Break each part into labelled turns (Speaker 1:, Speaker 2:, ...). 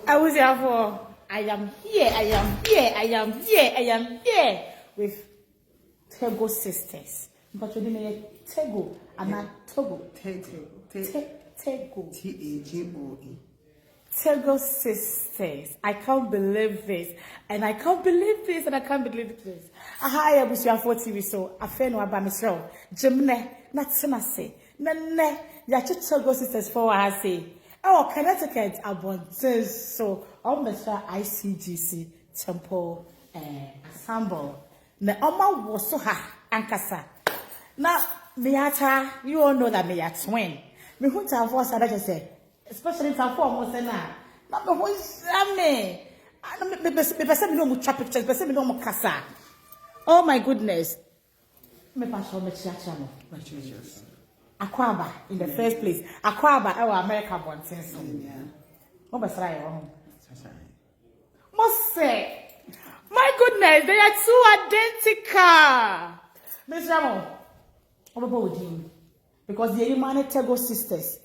Speaker 1: I was here for. I am here. I am here. I am here. I am here with Tagoe sisters. But you name Tagoe. I'm not Tagoe. Tagoe.
Speaker 2: Tagoe.
Speaker 1: Tagoe sisters. I can't believe this. And I can't believe this. And I can't believe this. I was here for TV. So I feel no about myself. Jimne. Not Senase. Nene. Yachi Tagoe sisters for what I say. Oh, Connecticut, Abontes, so almost ICGC temple ensemble. Na Oma was so ha ankasa. Now, Miata, you all know that me are twin. Me who to have us, I just say, especially for almost an hour. Not the whole me. I don't be person no more pictures, person no more casa. Oh my goodness. Me pass on the channel. Akwaba in the first place. Akwaba, our America born since. What was I? Must say, my goodness, they are too identical. Miss Ramo, what about you? Because the Imani Tagoe sisters.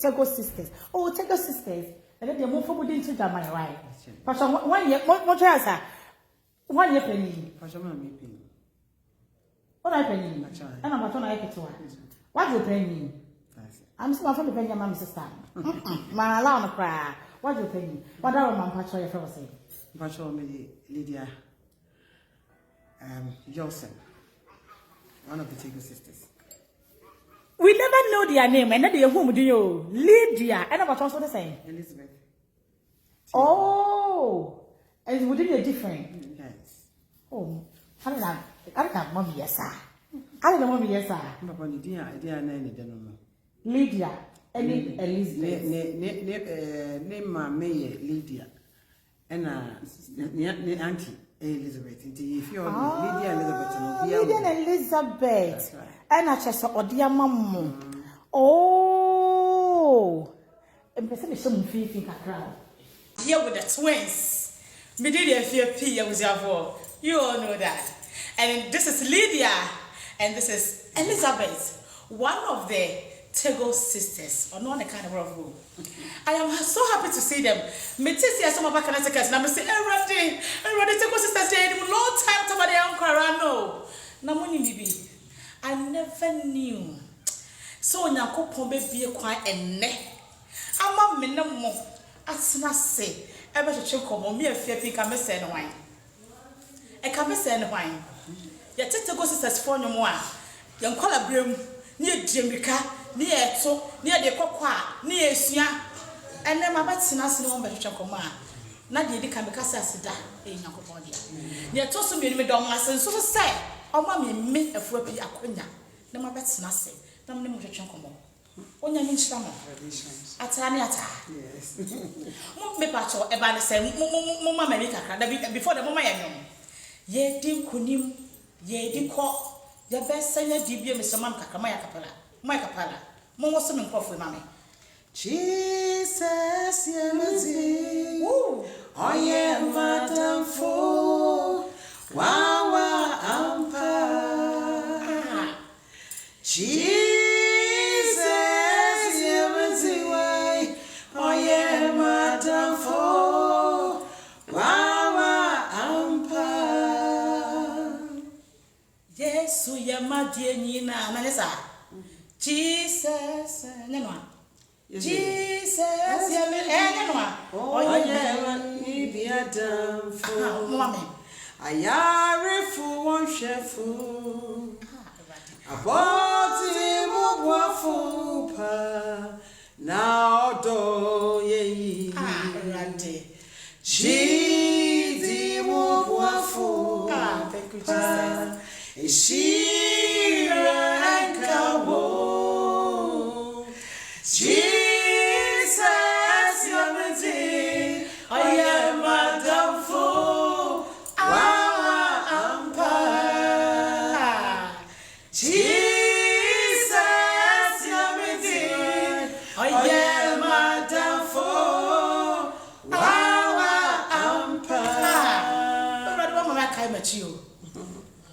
Speaker 1: Oh, Tagoe sisters. And then they move forward into Germany, right? Pastor, 1 year, what try, sir? 1 year penny.
Speaker 2: Pastor, me penny.
Speaker 1: What I penny? And I'm not going to what you penny? I'm still from the penny, my sister. My alarm cry. What you penny? What are my patch your friend say?
Speaker 2: Patch me, Lydia. Joseph, one of the Tagoe sisters.
Speaker 1: We never know their name, and then they whom do you? Lydia. And about also the same.
Speaker 2: Elizabeth.
Speaker 1: Oh, and within a different.
Speaker 2: Yes.
Speaker 1: Oh, I don't have mommy, yes, sir. I don't know mommy, yes, sir. Lydia, and Elizabeth.
Speaker 2: Name my mayor, Lydia. And auntie Elizabeth. If you're Lydia Elizabeth,
Speaker 1: Lydia and Elizabeth.
Speaker 2: That's right.
Speaker 1: And I just saw dear mum. Oh, and person is some feet crowd. Here with the twins. Me did a fear P. I was here for. You all know that. And this is Lydia, and this is Elizabeth, one of the Tagoe sisters, or no kind of role. I am so happy to see them. Me see some of our Connecticut, and I'm saying, everything Tagoe sisters, they had a long time to buy their own Carano. Namoni bibi. I never knew. So nyako pombe be quite a ne. Ama me no mo. Asna say. Ebe to check me afia pink am say no wine. E ka me say no wine. Ya Tagoe sisters for no mo a. Yan kwala brem. Ni edremika, ni eto, ni ede kokwa, ni esua. Ene ma betina se no be check a. Na de edi ka me kasa asida e nyakopon dia. Ni eto so me ni me dom asen so say. Oma me afu api akonya na ma betina se na me mo twetwe komo onya ni nchira mo atani ata
Speaker 2: yes
Speaker 1: mo me pa cho e ba ne se mo ma mani kakra da before the mama ya nyom ye di kunim ye di ko ye be sanya di bia me so mam kakra ma ya kapala mo wo so me nkofo ma me
Speaker 2: Jesus yemazi oh yeah madam fo Wawa ampa Jesus yemazi wai oye madam fo Wawa ampa
Speaker 1: Yesu yemadi nyina na nesa Jesus nenwa Jesus nenwa
Speaker 2: oye ibi adam fo
Speaker 1: mama
Speaker 2: Ayarifu wonshefu Aboti mubwafu pa Na odo yeyi Jidi mubwafu
Speaker 1: thank you Jesus
Speaker 2: Ishira ankawo Jesus yamati I am Madam Fo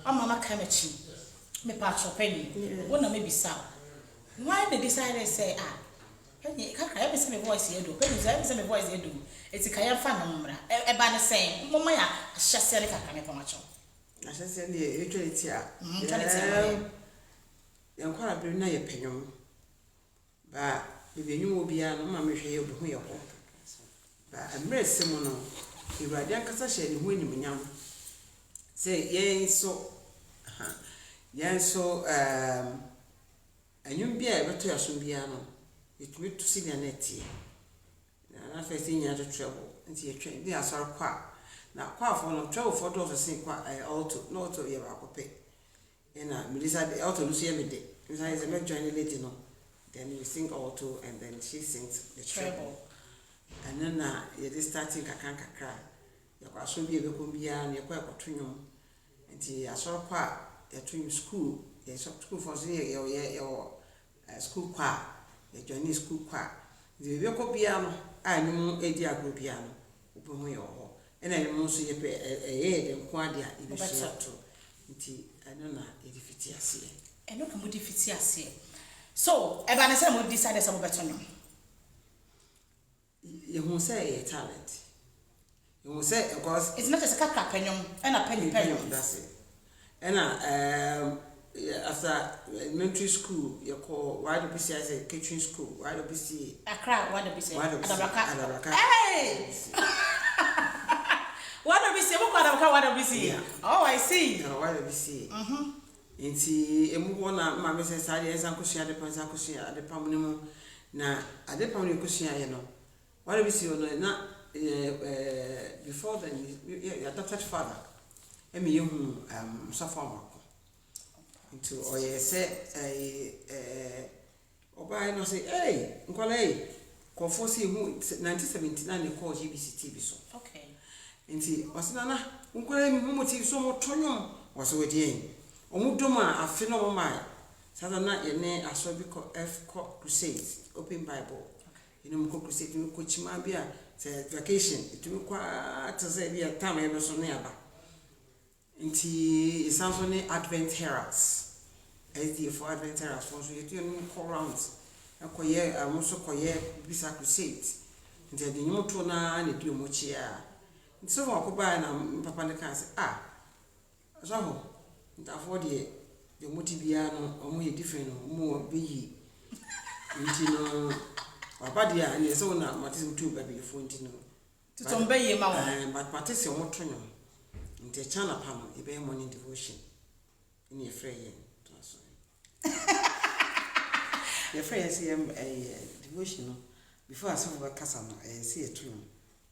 Speaker 1: Mama Kamachi, me patch of penny. One maybe so. Why they decided to say, Penny, can't see my voice here, do. Penny, I my voice here, do. It's a kayak fan, a banner saying, Momaya, just sell it at Kamacho.
Speaker 2: I shall send you utility. Young Cora Bruna, your penum. But if you will be a mamma, you will be here. But I'm very similar. If I don't catch when you young. Say, yea, so, and you be able to assume it will to see the net. And I first thing you had to trouble, and see a train. They are sort of quack. Now, quack for no trouble for those who sing quack, I ought to know to your pay. And I decided the auto Lucy every day. Besides, I met joining lady, no. Then we sing auto, and then she sings the treble. And then you're starting a can't cry. You're so be able to be an your quack or trinum. And I saw quack, your twin school, your school for your school quack, your journey school quack. The vocal piano, I know a diagram piano, open your hall. And I must say a quadia if you say to. I don't know if it's here.
Speaker 1: And look at if it's here. So, Evanescence would decide some better.
Speaker 2: You won't say a talent. You will say, of course,
Speaker 1: it's not just a cat penum and a penny penum.
Speaker 2: That's it. And after elementary school, you call why do we say as a kitchen school? Why do we see
Speaker 1: a crowd? Why do we say?
Speaker 2: Hey!
Speaker 1: What do we say? What do we see? Oh, I see.
Speaker 2: Why do we see? Inti emuona mama se sari eza kushia de panza kushia de pamunimo na ade pamunimo kushia ye no. Why do we see na before then your adopted father emi yehu suffer mako into oye say oba no say hey nkola hey ko fosi hu 1979 call ICGC TV so
Speaker 1: okay
Speaker 2: inti wasina na nkola mi mu TV so mo tonyo waso wedi omudoma afino mo mai sasa na yene asobi ko F crusades open bible inu mo crusade mi ko chima bia say vacation it will quite to say be a time e so na aba nti isanso ni advent heralds SD for advent heralds for so you no call rounds akoye amuso koye bisa crusade nti de nyimo to na na di mo chia nti so ko ba na papa ne kan say so ho ntafo de motibia no omo ye different no mo be yi nti no wabadia ne so na matism tu ba be phone nti no
Speaker 1: to mbe ye ma wo
Speaker 2: but patisi omo tonyo nti chana pam e be morning devotion ni e frey ye to so ye frey say devotion no before aso ba kasa no say e tonyo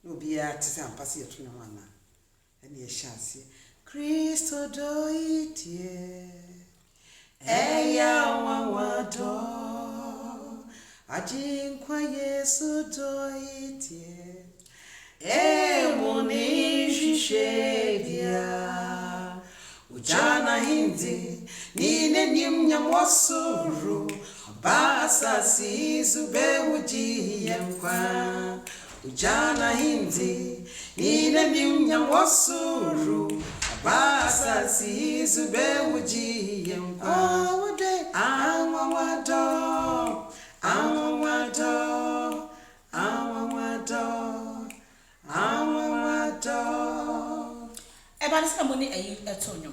Speaker 2: no bia tise ampase e tonyo ana e chance Cristo doitie eya wawado ajinkwa Yesu doitie munishishedia ujana hindi nine nyamwasuru basa sizube ujiyemkwa ujana hindi nine nyamwasuru basa sizube ujiyemkwa
Speaker 1: Evanescence money Tonyo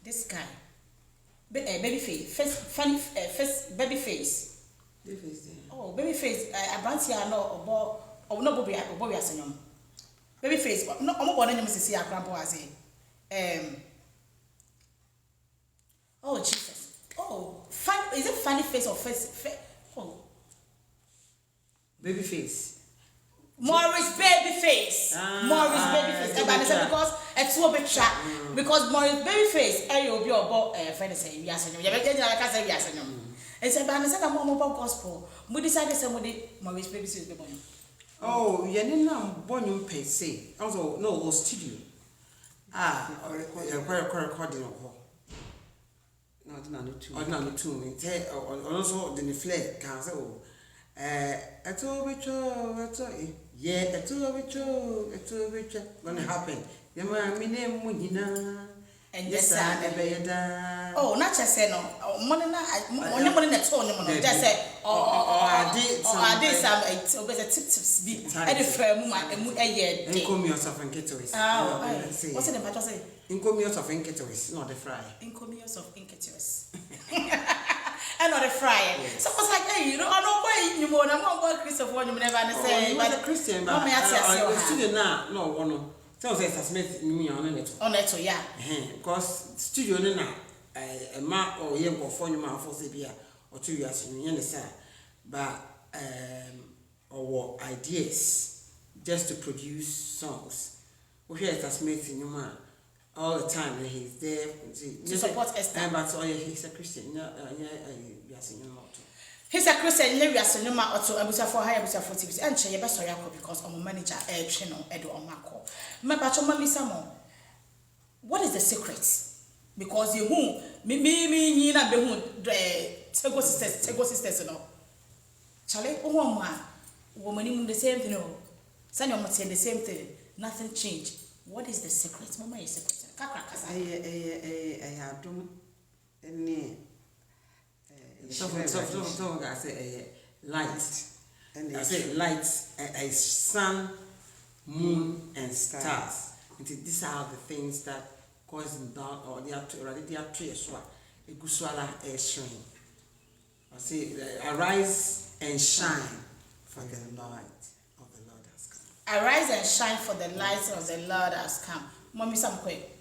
Speaker 1: this guy baby face first baby face oh baby face abantia no no bobi asenyom baby face no omo bona nyem sisi akrampo ase oh Jesus oh fun is it funny face or face oh
Speaker 2: baby face
Speaker 1: Morris Babyface. Morris Babyface. Because it's so big chat. Because Morris Babyface, you'll be about friend say yes and you never get like I say yes and it's about the more about gospel. We decided somebody Morris Babyface.
Speaker 2: Oh, you didn't know Bonum Pay say. Also, no studio. Recording of no, not two. Also, the flare can say, it's all yeah, it's all gonna happen. Yama, my name Munina.
Speaker 1: and
Speaker 2: yes
Speaker 1: yes
Speaker 2: sir ebeyeda
Speaker 1: oh not just say no money na onye money na to onye money just say I did some tips be and the firm mu eye dey
Speaker 2: incomious of inketos
Speaker 1: what's the matter say
Speaker 2: incomious of inketos not the fry
Speaker 1: incomious of inketos and not a fry. So I was like, hey, you know, I don't know you more. I'm not Christopher. You never say,
Speaker 2: but a Christian, but I'm student now. No, one. So I submit me on it.
Speaker 1: On it, yeah.
Speaker 2: Because studio now, a mark or young or 4 months for Sabia or 2 years in the understand, but or ideas just to produce songs. We hear submit in your man. All the time, and he's there
Speaker 1: to support Esther.
Speaker 2: But he's a Christian.
Speaker 1: He's a Christian. We are saying, "Ma, also, abusa for high, abusa for tips." And she, best sorry, because I'm a manager. Channel, Edo, on Marco. My patron, Mammy Samo. What is the secret? Because you who me, na be who Tagoe sisters, you know. Charlie, woman, the same thing. No, son, you're saying the same thing. Nothing changed. What is the secret? Mama is secret.
Speaker 2: I don't any someone I say light. And I say light, a sun, moon, and stars. And these are the things that cause them down or they are tree swat. A guswala a shrine. I say arise and shine for the light of the Lord has come.
Speaker 1: Arise and shine, for the light of the Lord has come. Mommy, some quick.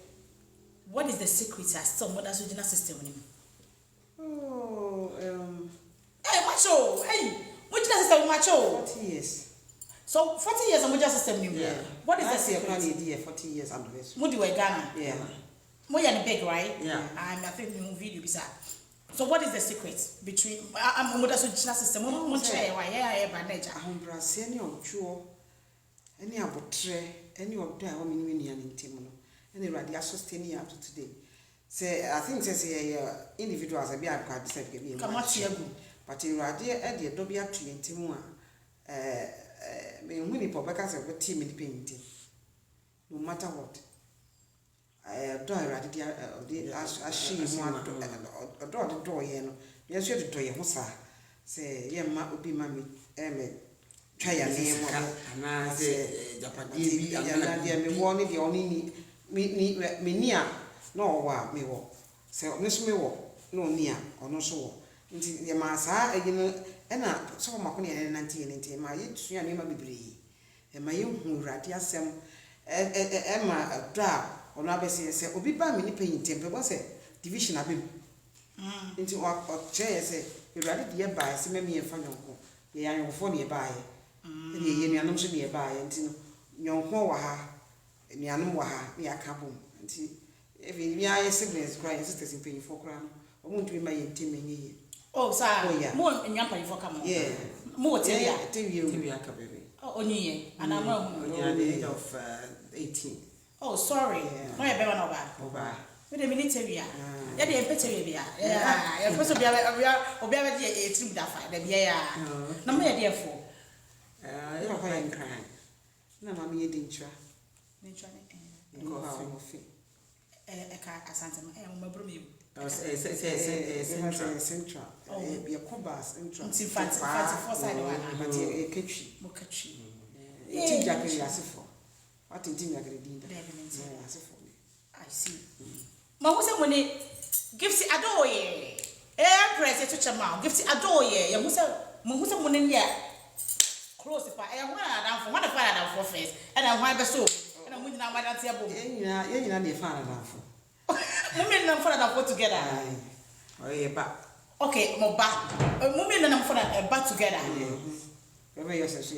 Speaker 1: What is the secret as some mother's original system?
Speaker 2: Oh,
Speaker 1: hey, macho. Hey, what is the system, macho?
Speaker 2: 40 years.
Speaker 1: So 40 years and just system.
Speaker 2: Yeah.
Speaker 1: What is the secret?
Speaker 2: 40 years anniversary.
Speaker 1: What do we Ghana?
Speaker 2: Yeah.
Speaker 1: More than big, right?
Speaker 2: Yeah.
Speaker 1: I think the video bizarre. So what is the secret between I'm mother's original system? Yeah, by nature.
Speaker 2: Any abotre, any of them, how many and intimo, any radio sustaining up to today. Say, I think say individuals are being quite said, come out here, but in radio, Eddie, don't be up to intimo. When you pop back as a team in painting, no matter what. I do I she want a door the door, you know. Yes, you're the door, you say, yeah, ma will be mammy, try a name, and I say, Japanese, me warning the only me near, no, wa me walk. So, Miss me walk, no near, or no so. Into the massa, you know, and I saw my money and 19, my yet, and you may be and my young who rat yasem, Emma, a drab, or not say, Obi by me paying temper was a division of him. Into our chair, say, you rather dear by, see me in front of you. The iron for nearby. The Yanum should nearby until young Hoa, and Yanuaha, me a couple. Until if you are siblings crying sisters in paying for crown, I won't be my intimate.
Speaker 1: Oh, sir, more in Yampany for come. Yeah, more tell you,
Speaker 2: baby.
Speaker 1: Oh, only, and I'm
Speaker 2: on the age of 18.
Speaker 1: Oh, sorry, no, I better know about. With a military, yeah, the imperative, yeah, you're supposed to be a team that fight, yeah, no, my dear fool.
Speaker 2: You're crying. No, mammy, didn't try.
Speaker 1: A car, a Santa, and my broom.
Speaker 2: Central. Be a cobas,
Speaker 1: fancy for side
Speaker 2: but a kitchen. What did you
Speaker 1: I see. Mamusa money gives it adore ye. Press it to Chamal, gives it adore ye. Mamusa money yet. Close the fire. I want to one of fire down for face, and I want the soup. And I'm winning out my dad's elbow. You're not the fan enough. Women and father put together.
Speaker 2: Oh, yeah, but
Speaker 1: okay, more back. Women and father back together.
Speaker 2: Remember yourself,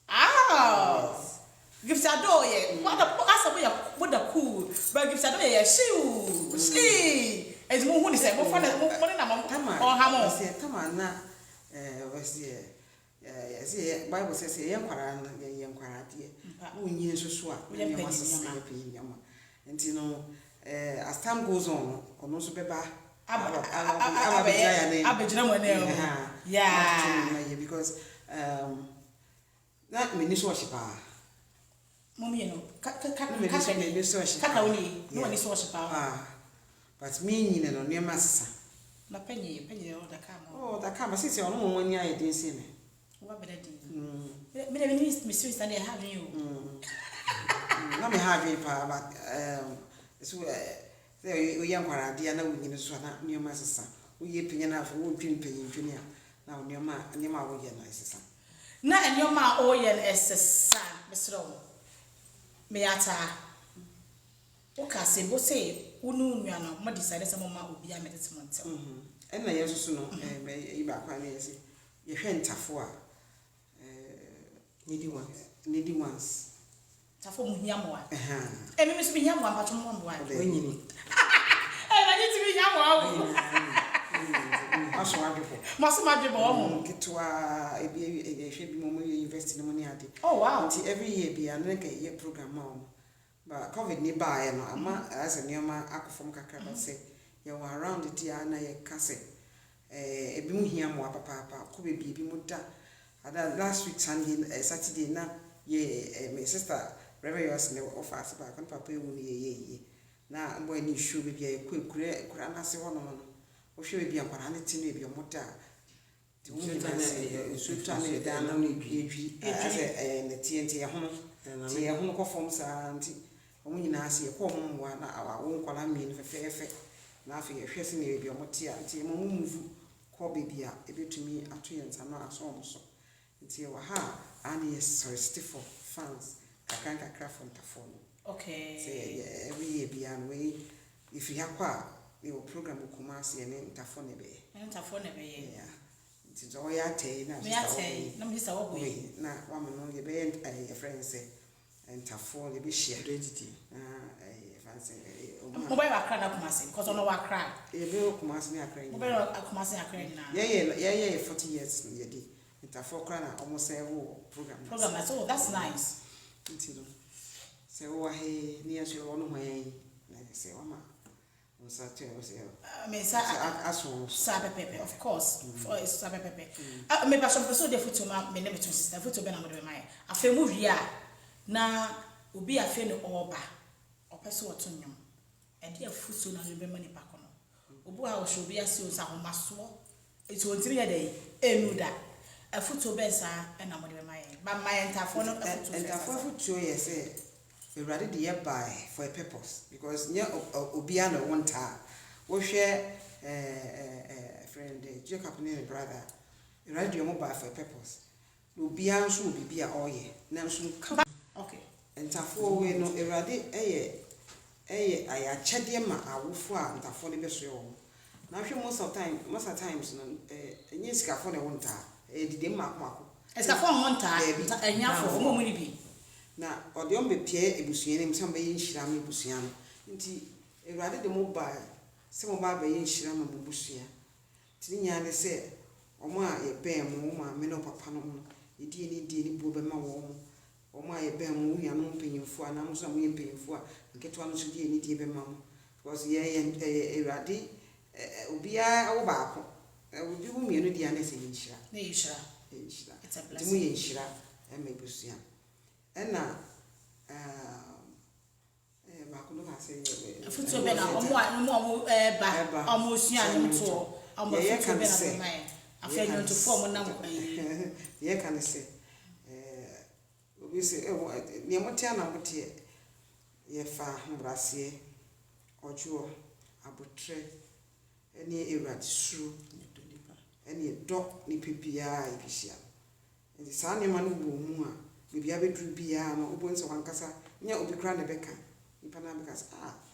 Speaker 1: ah. Gives a door, yeah. What a cool, but gives a door, yeah. She, as Moon is a more fun than or Hammer.
Speaker 2: Come on, now, was here. Yes, Bible says, young quarantine, who years of swap, we have and you know, as time goes on, no super yeah, because that means worship.
Speaker 1: Mommy, you know, kaka no one is so power.
Speaker 2: But me, you know, near Massa.
Speaker 1: Na penny all the camera.
Speaker 2: Oh, that camera since you're no 1 year, I didn't see me.
Speaker 1: What better do? Maybe Miss and they have you.
Speaker 2: Let me have you, but it's where you young one idea, no, we near Massa. We pay enough, we pin junior. Now, near my way, nice son.
Speaker 1: Na and your ma oil as a son, Miss Rowe. Meata. Okay, say, what say, Unu, you know, more decided some of my will be a medicine.
Speaker 2: And I also know, back when you went for needy ones.
Speaker 1: Tafum Yamwa. And Miss Yamwa, but one wife. I need to be Yamwa. Must imagine
Speaker 2: get to a should be more investing money at it.
Speaker 1: Oh, wow.
Speaker 2: Every year be a year program. But COVID nearby, and I'm as a near my aqua from Kakaba say, you were around the Tiana Casse. A boom here, more papa, could be Muda. Last week, Sunday, Saturday, now, my sister, Reverend never offers back on Papa, ye. Now, when you should be a quick, could say one on. Or she will be a quantity, maybe a motor. The down only as a TNT home, and a home forms and only Nancy a home one our own Columbian for fair effect. Nothing a pressing maybe a motia until move call baby a bit to me at 2 and some also. Until ha, and yes, sorry, stiff for fans. I can't craft from Tafon.
Speaker 1: Okay.
Speaker 2: Say every year beyond way if you have qua. The program will come and see an Tafone Bay.
Speaker 1: And Tafone Bay. Yeah.
Speaker 2: It is all your tay. Now, Mr. Away. Now, woman only band a friend say, and Tafone the Bishop identity. I fancy. Why I cried up myself, because I know I cried. A bill come ask me a crying. Well, I come ask me a crying now. Yeah, 40 years. It's a 4 crown almost say, program. Oh, that's nice. Say, oh, hey, near your own way. I say, oh,
Speaker 1: Sabe of course. For Sabe Pepe. Maybe some person the foot my name to sister foot be na mo my. Afa mu wi a na obi afa no oba. Opese woto nyom. E dey foot na be mani pa kono. Obu a wo sho bi ase o sa homaso. Eti wontiri ya dey enu da. A foot be sa e na mo de my. Ba my entafo no
Speaker 2: foot say we rather the buy for a purpose because near Obiano one time we share friend Jacob and brother. You rather your mobile for a purpose. Obiano should be a oil. Now should come.
Speaker 1: Okay.
Speaker 2: And Tafo we no erade I chadiema a wufua and Tafo the best yo. Now most of times no yes for the one time. Did mark.
Speaker 1: It's a phone one time and ya for more money.
Speaker 2: Na odi on be pie ebusuan nim sam be yinhira ma ebusuan nti ewrade de mobile se mobile be yinhira ma ebusuan ti nya ne se omo a ye ben mu ma me no papa no edi ni bo be ma wo omo a ye ben mu hia no mpanyimfo ana mo so mo ye mpanyimfo a nketo ano so di be ma mo because ye ewrade obia wo ba ko obi mu mienu di ana se yinhira it's a blessing mu yinhira e ma ebusuan Ena bakuno ka say
Speaker 1: futu be na omo ba omo sua ni to omo futu be na mai afa nyo to form na
Speaker 2: ye kan say obi say ne motia na motie ye fa mbrase ojuo abotre eni ewrade suru eni do ni pipia ibisia enti sa ne ma no bo mu a bibi abedru bia no obonso wankasa nya obi kra na beka nipa na beka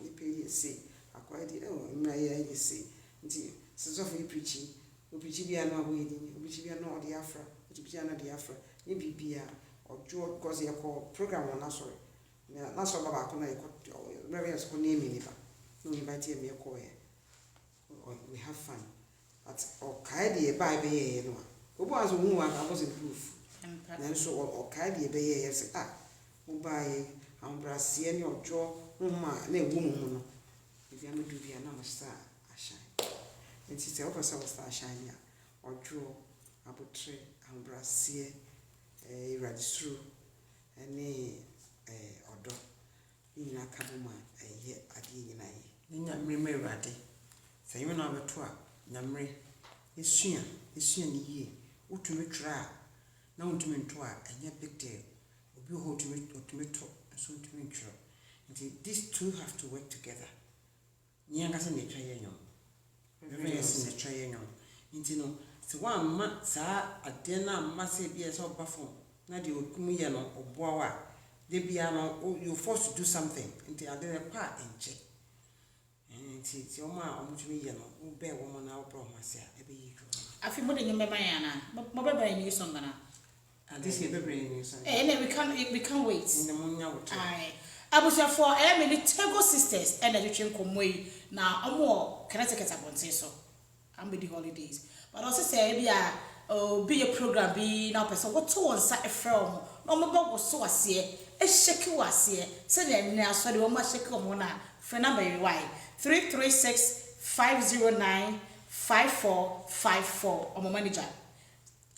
Speaker 2: ni pe yesi akwa di mra ya yesi nti sesofu preaching obichi bia no aboyedi obichi bia no odi afra obichi na di afra ni bibia ojo because ye call program on sorry na so baba ko na ye ko reverence ko name ni ba no invite me ko ye we have fun at o kai di e ba be ye no obo aso hu wa ka was proof and so or carry a bay, yes, who buy Ambrasia and your jaw, na woman. If you do be another star, I shine. And she said, also star shine or draw Abutre, Ambrasia, a radistru, and rade. Say you know about twa, Namre, is soon the year. What to me try. Now to me twa, and yet big deal. Will be hold to me talk, and so to me true. Until these two have to work together. Nyangas in the triangle. Very in the triangle. Intino, so 1 month, sir, a dinner must be as of buffon. Not you come here or boa. They be you're forced to do something until I did a part in check. And it's your ma, which me, who bear woman out from myself.
Speaker 1: I feel more than your Mayana, but my baby in you song.
Speaker 2: And this is baby in you song.
Speaker 1: And we can't wait.
Speaker 2: In the morning,
Speaker 1: I was here for the Tagoe sisters and the Chinkom way. Now, I'm more Connecticut upon say so. I'm with the holidays. But also say, be a program, be now person. What two on side from? No, my dog was so I see it. A shake you was here. Say then now, so the woman shake on for number why 336-509-5454 on my manager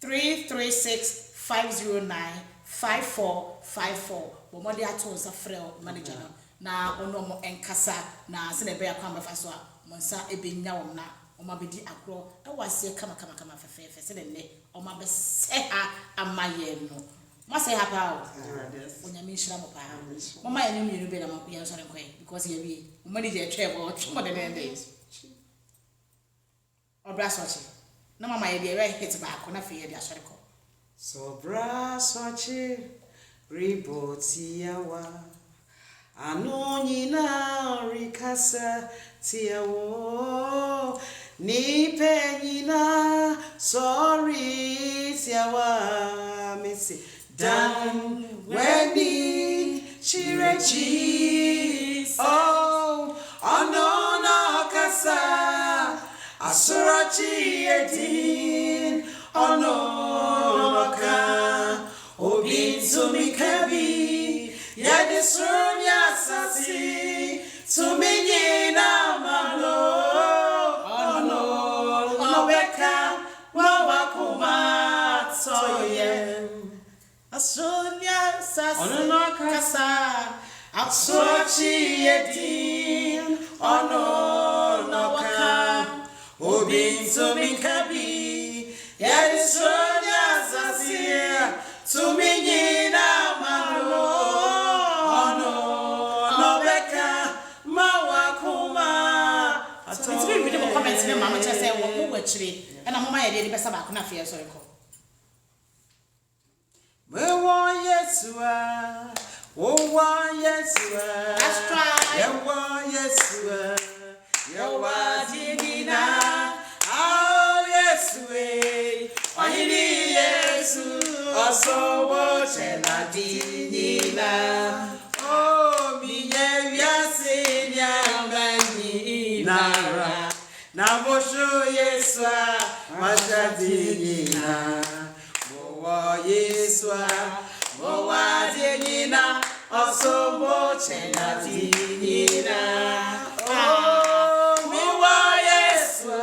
Speaker 1: 336-509-5454 Momodi ato sa frel manager no na ono mo enkasa na se na be akwa mafaso a monsa ebenya wom na omabedi akro e wase kama fefefe se ne omabese ha amaye no ma say ha pa onyame nhira mo pa mama ye no mienu be na mo ya so nkwe because ye bi manager e twa bo chumo de days obra sochi na mama ye de we hit ba akọ na fe ye de asore ko
Speaker 2: so bra sochi Ribotiawa Anonyina Rikasa Tiawo Nipenina Sorry Tiawa Missy Dan Wendy Chirechi Oh Anona Kasa Asurachi Edin Anona Obintu mikabi ya disrunya sasi tuminyina malo ono weka wawakuma toyen asunya sasi ono kasa aksochi yedin ono weka obintu mikabi ya disrunya sasi Tuminyina malo ono nobeka mawakuma
Speaker 1: it's been really more comments in mama just say what we actually and mama ye dey besa ba ko na fe so ko
Speaker 2: we want Yesua
Speaker 1: that's right
Speaker 2: we want Yesua you want dinina oh Yesua ohini Yesu Osobo chena dinina oh miye vyase nyambani nara na mosho Yeswa masha dinina mowa Yeswa mowa dinina osobo chena dinina oh miwa Yeswa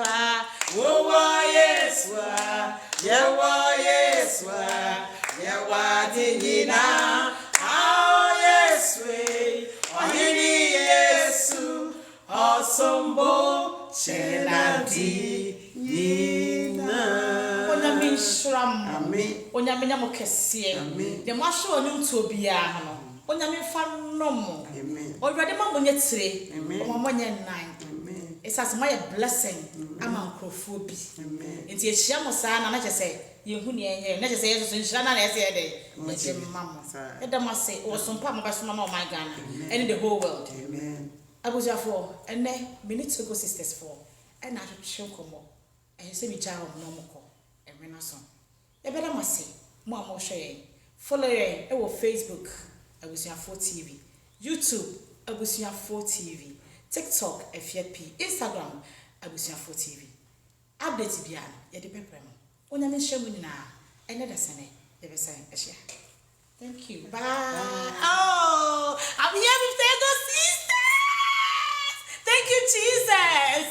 Speaker 2: mowa Yeswa yewa Yeswa yewa dinina ao Yeswe ohini Yesu osombo chena dinina
Speaker 1: onyame nhram
Speaker 2: amen
Speaker 1: onyame nyamo kese de mo ahwe onu ntobia no onyame fa nom
Speaker 2: amen
Speaker 1: owurade ma monye tire o mo nye nnan
Speaker 2: amen
Speaker 1: esas my blessing ama nkrofo bi enti ehia mo saa na chese yehu ne enye na chese yeso nhira na ese ede eje mama edama say o so mpa mo beso mama o my Ghana and the whole world
Speaker 2: amen
Speaker 1: abuzafo ene minute Tagoe sisters for and na twetwe komo ehse bi cha ho no moko emena so ebeda mo say mo amo hwe follow ye e wo Facebook abuzafo TV YouTube abuzafo TV TikTok FYP Instagram abuzafo TV update bia ye de pepre mo onyame hwemu nyina ene da sane ye be say ehia thank you bye oh I'm here with Tagoe sisters thank you Jesus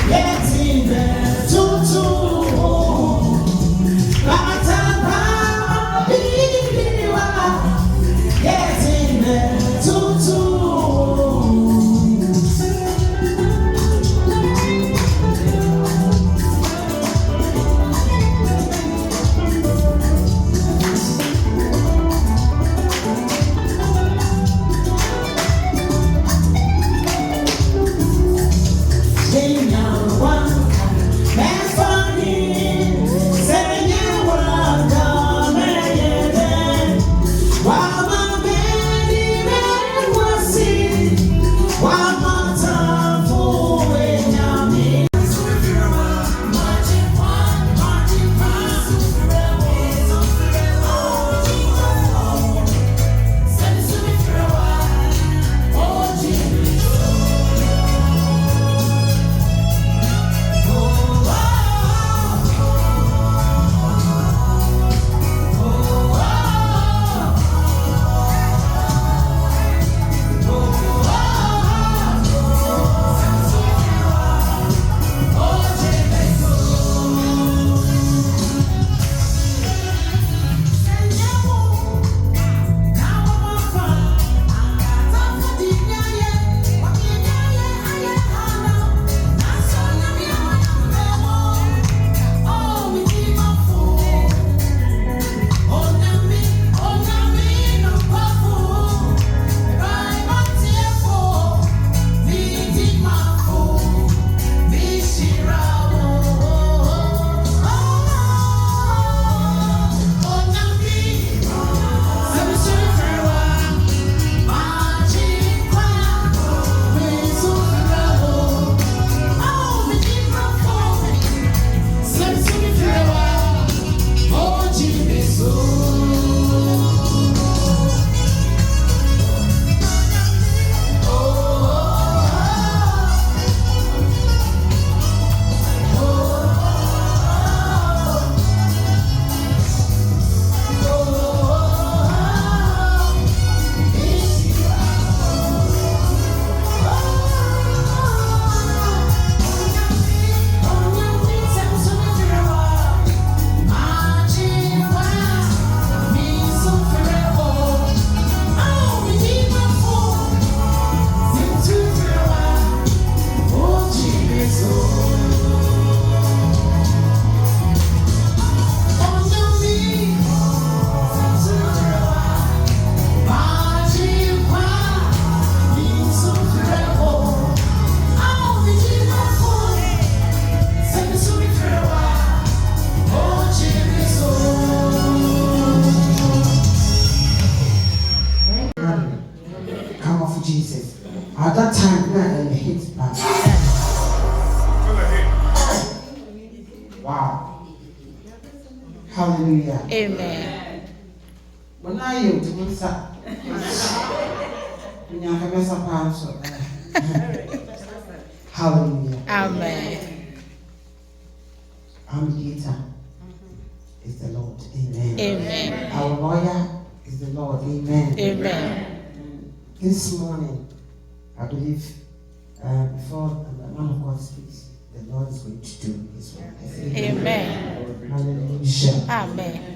Speaker 3: Yes, in the tutu.
Speaker 2: Hallelujah.
Speaker 1: Amen.
Speaker 2: When I you to Musa, when you have a pastor. Hallelujah.
Speaker 1: Amen.
Speaker 2: Our mediator is the Lord. Amen.
Speaker 1: Amen.
Speaker 2: Our lawyer is the Lord. Amen.
Speaker 1: Amen.
Speaker 2: This morning, I believe, before the man of God speaks, the Lord is going to do his work.
Speaker 1: Amen.
Speaker 2: Hallelujah.
Speaker 1: Amen.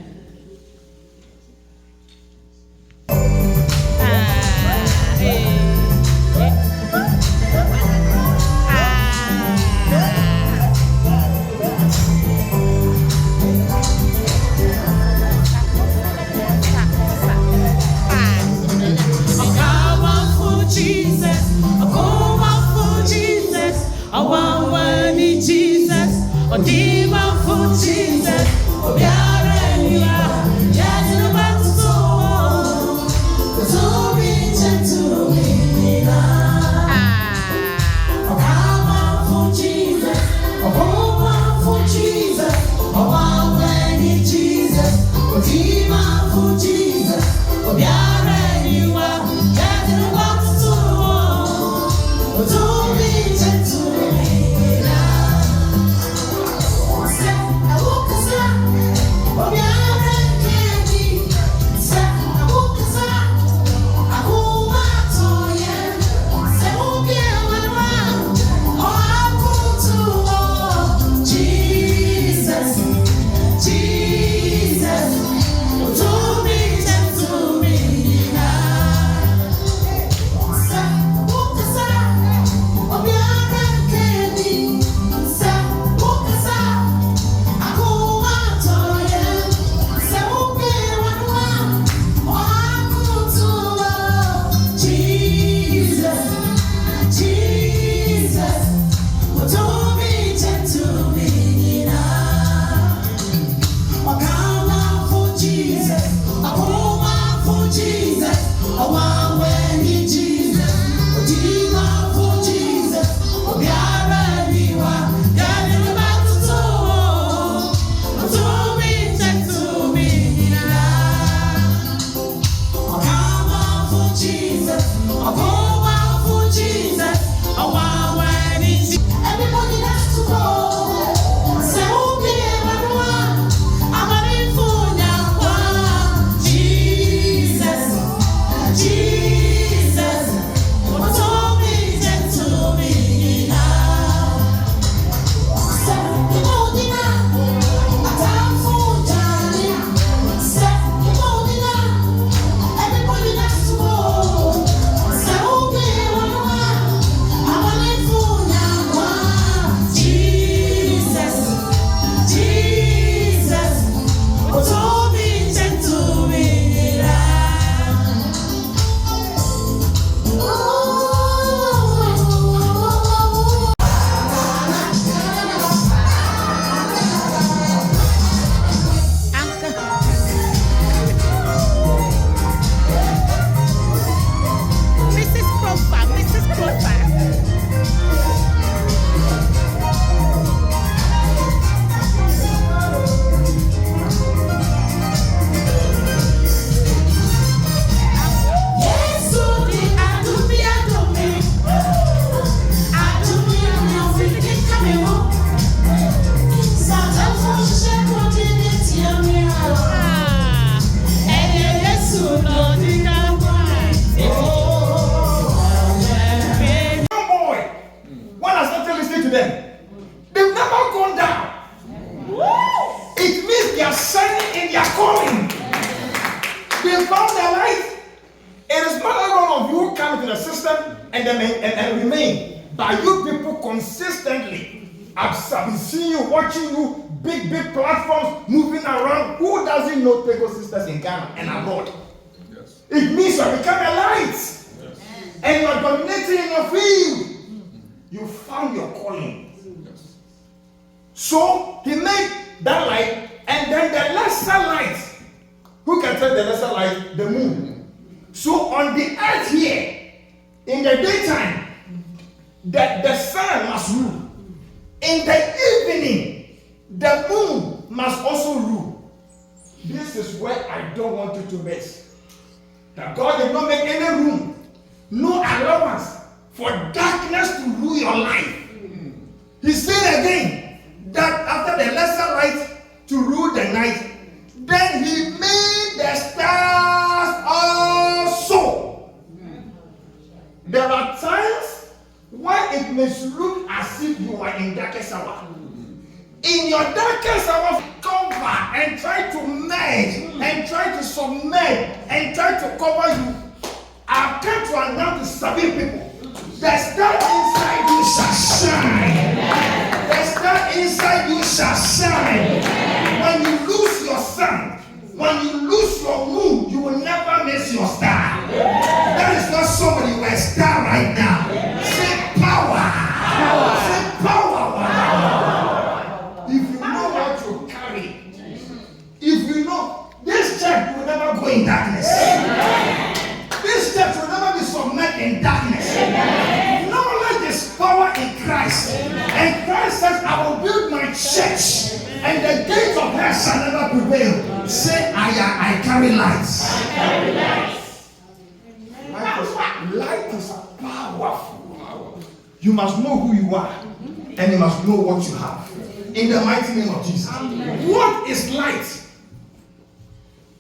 Speaker 3: And remain. But you people consistently, I've been seeing you, watching you, big platforms moving around. Who doesn't know Tagoe sisters in Ghana and abroad? Yes. It means you are becoming a light. Yes. And you are dominating in your field. You found your calling. Yes. So he made that light, and then the lesser light. Who can tell the lesser light? The moon. So on the earth here, in the daytime, the sun must rule. In the evening, the moon must also rule. this is where I don't want you to miss. That God did not make any room, no allowance for darkness to rule your life. He said again that after the lesser light to rule the night, then he made the stars also. There are times when it may look as if you are in darkest hour. In your darkest hour, cover and try to merge and try to submerge and try to cover you. I've come to announce to 7 people. The star inside you shall shine. The star inside you shall shine. When you lose your sun, when you lose your moon, you will never miss your star. That is not somebody who has star right now. Say power. Say power. If you know what you carry, if you know, this church will never go in darkness. This church will never be submerged in darkness. Knowledge is power in Christ. And Christ says, I will build my church, and the gates of hell shall never prevail. Say, I carry lights. Light is powerful. You must know who you are, and you must know what you have. In the mighty name of Jesus. What is light?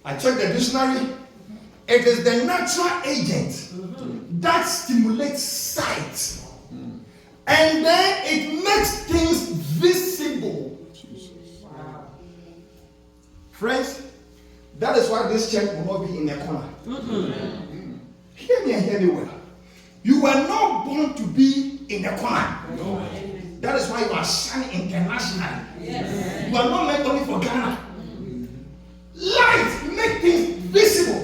Speaker 3: I checked the dictionary. It is the natural agent that stimulates sight. And then it makes things visible. Wow. Friends, that is why this church will not be in a corner. Hear me and hear me well. You were not born to be in a corner. No. That is why you are shining internationally. Yes. You are not meant only for Ghana. Light makes things visible.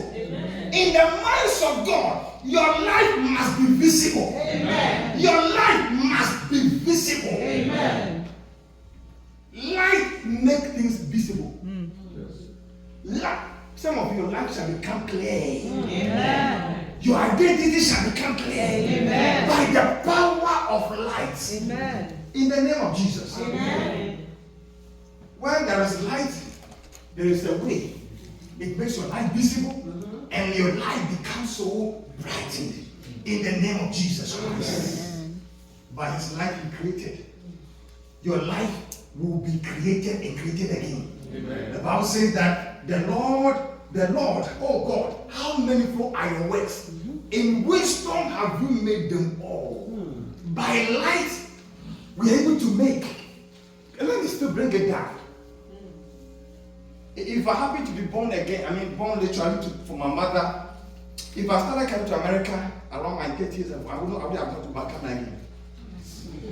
Speaker 3: In the minds of God, your life must be visible. Amen. Your life must be visible. Amen. Light makes things visible. Light, some of your life shall become clear. Amen. Your identity shall become clear. Amen. By the power of light. Amen. In the name of Jesus. Amen. When there is light, there is a way. It makes your life visible. And your life becomes so brightened in the name of Jesus Christ. Amen. By his life he created. Your life will be created and created again. Amen. The Bible says that the Lord, oh God, how manifold are your works? In wisdom have you made them all. By light, we are able to make. And let me still bring it down. If I happen to be born again, born literally for my mother, if I started coming to America around my 30 years, I would have gone to back again.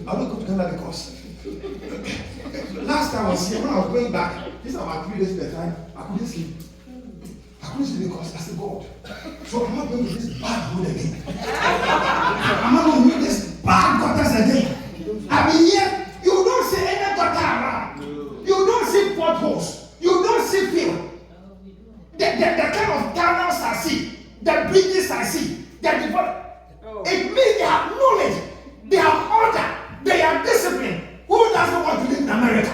Speaker 3: I wouldn't go to Ghana because last time I was here, when I was going back, this is about 3 days at a time, I couldn't sleep. Because I said, God, so I'm not going to this bad road again. I'm not going to meet this bad gutters again. I mean, here, you don't see any gutter around. You don't see potholes. You don't see field. The kind of tunnels I see, the bridges I see, it means they have knowledge, they have order, they are disciplined. Who doesn't want to live in America?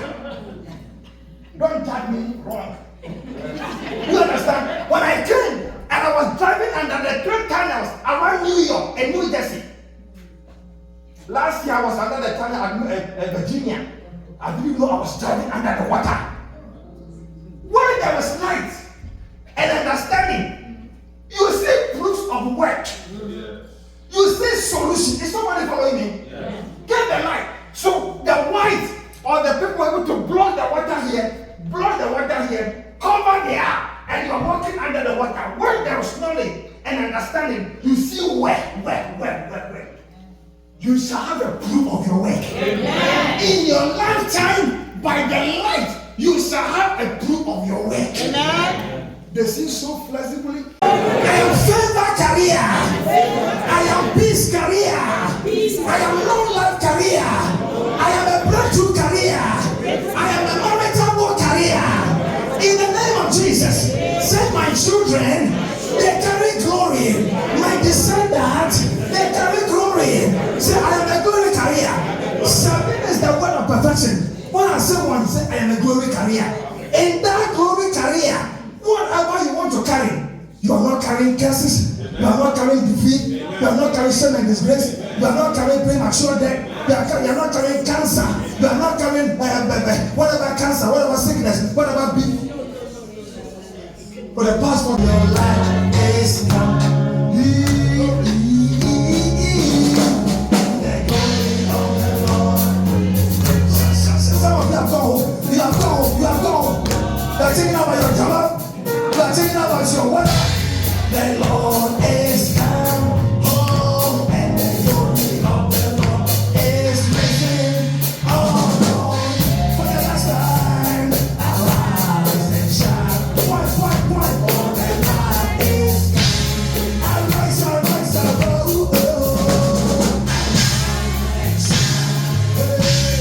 Speaker 3: Don't judge me wrong. You understand? When I came and I was driving under the 3 tunnels around New York and New Jersey. Last year I was under the tunnel at Virginia. I didn't know I was driving under the water. When there was light and understanding, you see proofs of work. You see solution. Is somebody following me? Yeah. Get the light. So the white or the people able to block the water here, cover there, and you're walking under the water. When there is knowledge and understanding, you see where. You shall have a proof of your work. Amen. In your lifetime, by the light, you shall have a proof of your work. Amen. They sing so flexibly. I am favor career. I am peace career. I am long life career. I am a breakthrough career. I am a marital career. In the name of Jesus, say my children, they carry glory. My descendants, they carry glory. Say I am a glory career. Something is the word of perfection. When I say one, say I am a glory career. In that glory career, what whatever you want to carry, you are not carrying curses, you are not carrying defeat, you are not carrying shame and disgrace, you are not carrying premature death, you are not carrying cancer, you are not carrying whatever cancer, whatever sickness, whatever beef. For the passport, your life is come. Some of you have gone. You have gone. You are thinking about your job. You are thinking about your work. The Lord is come home, and the glory of the Lord is risen on for the last time. Arise and shine. Why? For the light is come. Arise, oh, oh. And shine. For the light is come.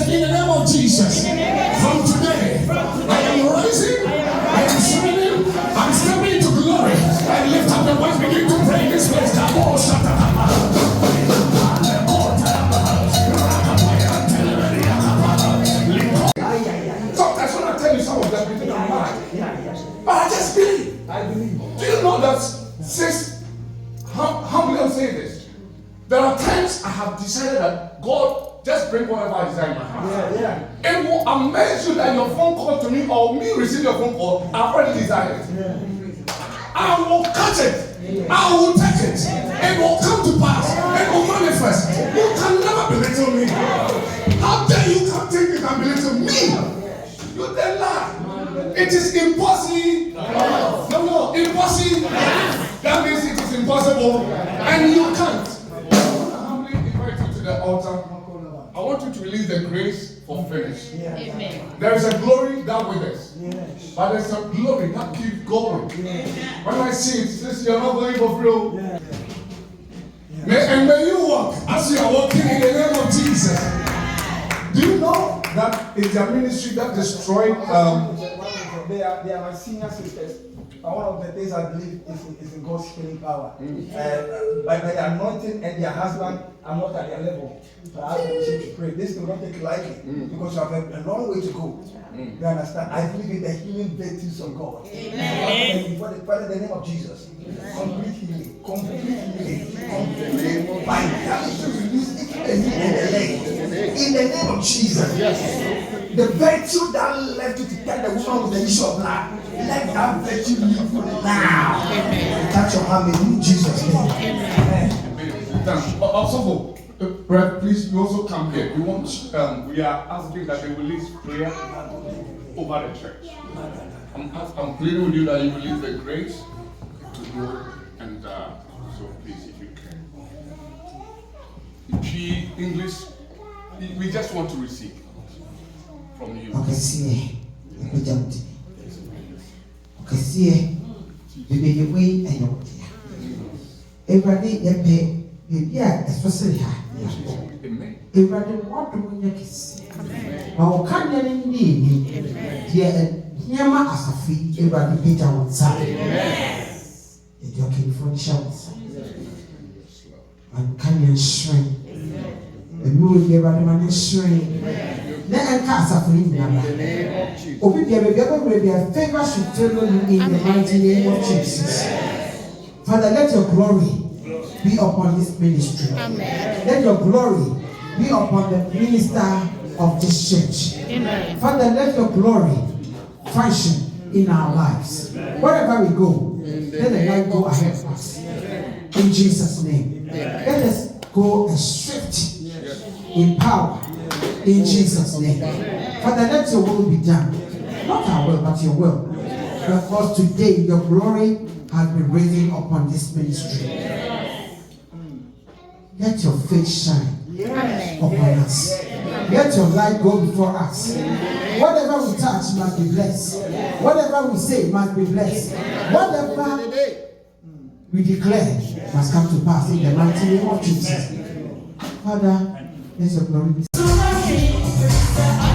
Speaker 4: In the name of Jesus, from today, I am rising, I am shining, I'm stepping into glory. And lift up your voice, begin to pray in this place. Tagoe, sometimes when I tell you some of them, you think I'm mad. But I just believe. I believe. Do you know that, sis, humbly I'll say this. There are times I have decided that God, just bring whatever I desire in my heart. It will amaze you that your phone call to me or me receive your phone call, I've already desired it. I will catch it. I will take it. It will come to pass. It will manifest. You can never belittle me. How dare you come think you can belittle me? You dare lie. It is impossible. No, impossible. That means it is impossible. And you can't. I want to humbly invite you to the altar. I want you to release the grace for finish. Amen. There is a glory that withers, but there's a glory that keeps going. When I see it, says you're not going for real. May you walk as you are walking in the name of Jesus. Do you know that it's their ministry that destroyed?
Speaker 3: They are my senior sisters. One of the things I believe is in God's healing power. By the anointing and their husband, I'm not at their level. So I ask them to pray. This will not take it lightly because you have a long way to go. You understand? I believe in the healing virtues of God. Amen. Father, in the name of Jesus, complete healing, complete healing, by having to release it in the name of Jesus. Yes. The virtue that left you to tell the woman with the issue of blood, let that virtue leave now. Touch your hand in Jesus' name. Amen.
Speaker 4: Also, Brett, please, you also come here. We are asking that they release prayer over the church. I'm pleading with you that you release the grace to go, and so please, if you can. English, we just want to receive from you.
Speaker 5: Okay, see, the way and your everybody, maybe especially her. Everybody, what do we kiss? Our canyon indeed, dear Yama as a fee, everybody beat outside. If you're king for the shouts and canyon shrink, and you will be everybody shrink. Then I cast a free number. Obey, a favor should follow you in the mighty name of Jesus. Father, let your glory be upon this ministry. Amen. Let your glory be upon the minister of this church. Amen. Father, let your glory function in our lives. Wherever we go, let the light go ahead of us. In Jesus' name. Let us go and shift in power. Jesus' name. Father, let your will be done. Not our will, but your will. Because today your glory has been risen upon this ministry. Let your face shine upon us. Let your light go before us. Whatever we touch must be blessed. Whatever we say must be blessed. Whatever we declare must come to pass in the mighty name of Jesus. Father, let your glory be seen.